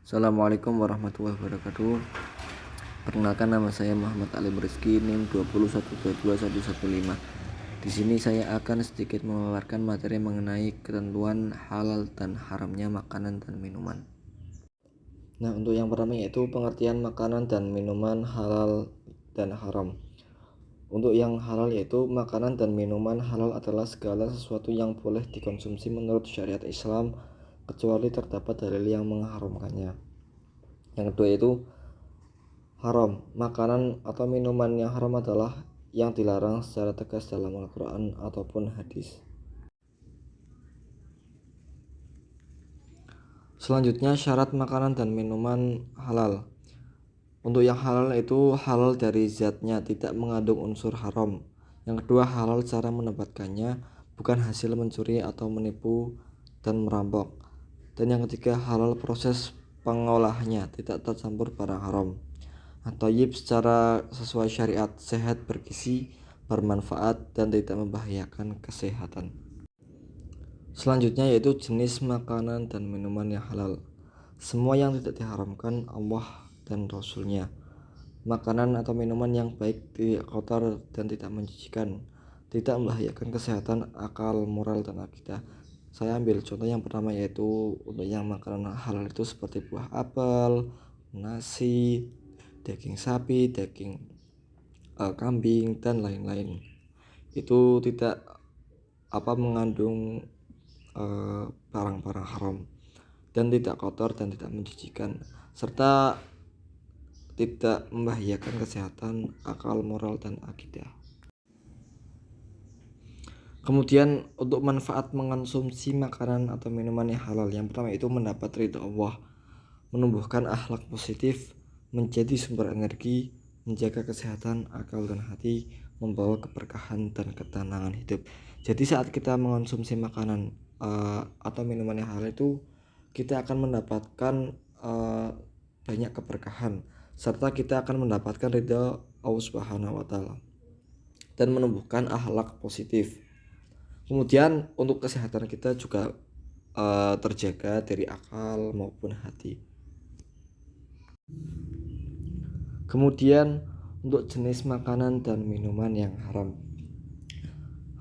Assalamualaikum warahmatullahi wabarakatuh. Perkenalkan, nama saya Muhammad Ali Rizky, NIM 201221115. Di sini saya akan sedikit memaparkan materi mengenai ketentuan halal dan haramnya makanan dan minuman. Nah, untuk yang pertama yaitu pengertian makanan dan minuman halal dan haram. Untuk yang halal yaitu makanan dan minuman halal adalah segala sesuatu yang boleh dikonsumsi menurut syariat Islam kecuali terdapat dalil yang mengharamkannya. Yang kedua yaitu haram. Makanan atau minuman yang haram adalah yang dilarang secara tegas dalam Al-Quran ataupun hadis. Selanjutnya, syarat makanan dan minuman halal. Untuk yang halal itu halal dari zatnya, tidak mengandung unsur haram. Yang kedua, halal cara mendapatkannya, bukan hasil mencuri atau menipu dan merampok. Dan yang ketiga, halal proses pengolahnya, tidak tercampur barang haram. At-Thayyib secara sesuai syariat, sehat, bergizi, bermanfaat, dan tidak membahayakan kesehatan. Selanjutnya yaitu jenis makanan dan minuman yang halal. Semua yang tidak diharamkan Allah dan Rasulnya. Makanan atau minuman yang baik, tidak kotor dan tidak menjijikan, tidak membahayakan kesehatan, akal, moral, dan akidah. Saya ambil contoh yang pertama yaitu untuk yang makanan halal itu seperti buah apel, nasi, daging sapi, daging kambing, dan lain-lain. Itu tidak mengandung barang-barang haram dan tidak kotor dan tidak menjijikan, serta tidak membahayakan kesehatan, akal, moral, dan akidah. Kemudian untuk manfaat mengonsumsi makanan atau minuman yang halal, yang pertama itu mendapat ridho Allah, menumbuhkan akhlak positif, menjadi sumber energi, menjaga kesehatan akal dan hati, membawa keberkahan dan ketenangan hidup. Jadi saat kita mengonsumsi makanan atau minuman yang halal itu, kita akan mendapatkan banyak keberkahan, serta kita akan mendapatkan ridha Allah Subhanahu wa taala dan menumbuhkan akhlak positif. Kemudian untuk kesehatan kita juga terjaga dari akal maupun hati. Kemudian untuk jenis makanan dan minuman yang haram.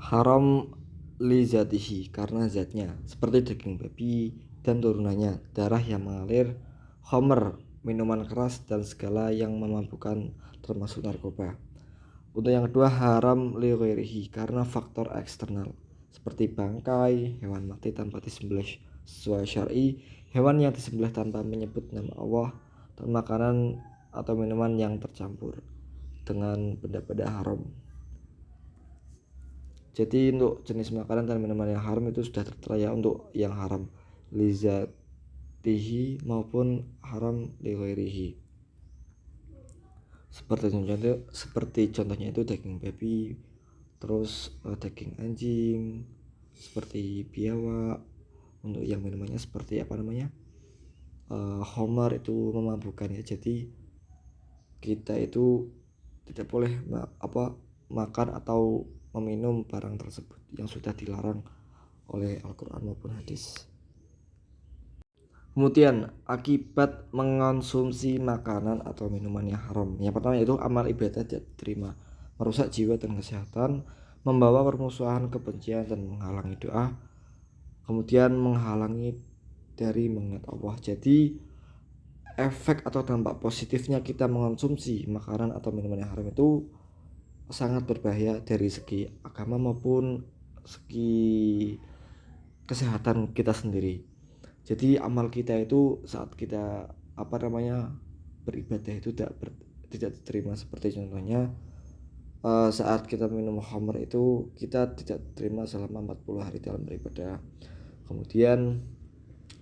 Haram li zatihi, karena zatnya, seperti daging babi dan turunannya, darah yang mengalir, khamr, minuman keras, dan segala yang memabukkan termasuk narkoba. Untuk yang kedua, haram li ghairihi, karena faktor eksternal seperti bangkai, hewan mati tanpa disembelih sesuai syar'i, hewan yang disembelih tanpa menyebut nama Allah, dan makanan atau minuman yang tercampur dengan benda-benda haram. Jadi untuk jenis makanan dan minuman yang haram itu sudah tertera ya, untuk yang haram li zatihi maupun haram li ghairihi. Seperti contohnya itu daging babi, terus daging anjing, seperti biawak. Untuk yang minumannya seperti khamar, itu memabukkan ya. Jadi kita itu tidak boleh makan atau meminum barang tersebut yang sudah dilarang oleh Al-Quran maupun hadis. Kemudian akibat mengonsumsi makanan atau minuman yang haram, yang pertama yaitu amal ibadah tidak diterima, merusak jiwa dan kesehatan, membawa permusuhan, kebencian, dan menghalangi doa, kemudian menghalangi dari mengingat Allah. Jadi efek atau dampak positifnya kita mengonsumsi makanan atau minuman yang haram itu sangat berbahaya dari segi agama maupun segi kesehatan kita sendiri. Jadi amal kita itu saat kita beribadah itu tidak diterima. Seperti contohnya saat kita minum khamr itu kita tidak diterima selama 40 hari dalam beribadah. Kemudian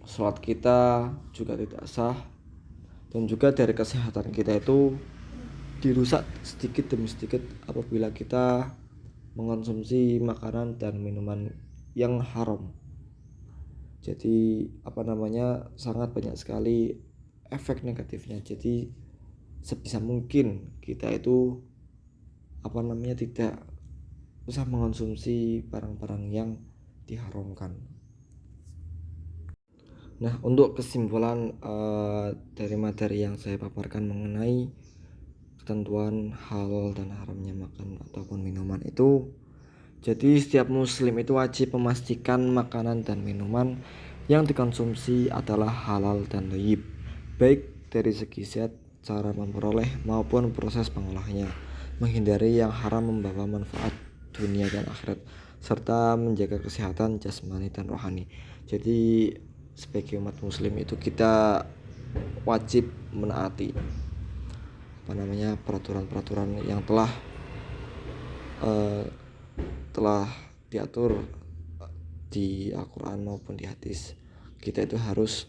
sholat kita juga tidak sah, dan juga dari kesehatan kita itu dirusak sedikit demi sedikit apabila kita mengonsumsi makanan dan minuman yang haram. Jadi sangat banyak sekali efek negatifnya. Jadi sebisa mungkin kita itu tidak usah mengonsumsi barang-barang yang diharamkan. Nah, untuk kesimpulan dari materi yang saya paparkan mengenai ketentuan halal dan haramnya makan ataupun minuman itu, jadi setiap muslim itu wajib memastikan makanan dan minuman yang dikonsumsi adalah halal dan thayyib, baik dari segi zat, cara memperoleh maupun proses pengolahnya, menghindari yang haram membawa manfaat dunia dan akhirat, serta menjaga kesehatan jasmani dan rohani. Jadi sebagai umat muslim itu kita wajib menaati peraturan-peraturan yang eh, telah diatur di Al-Quran maupun di hadis. Kita itu harus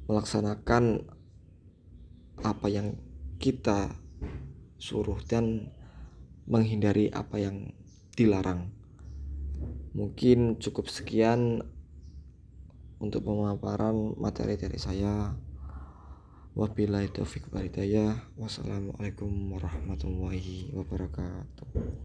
melaksanakan apa yang kita suruh dan menghindari apa yang dilarang. Mungkin cukup sekian untuk pemaparan materi dari saya. Wabillahi taufiq wal hidayah. Wassalamualaikum warahmatullahi wabarakatuh.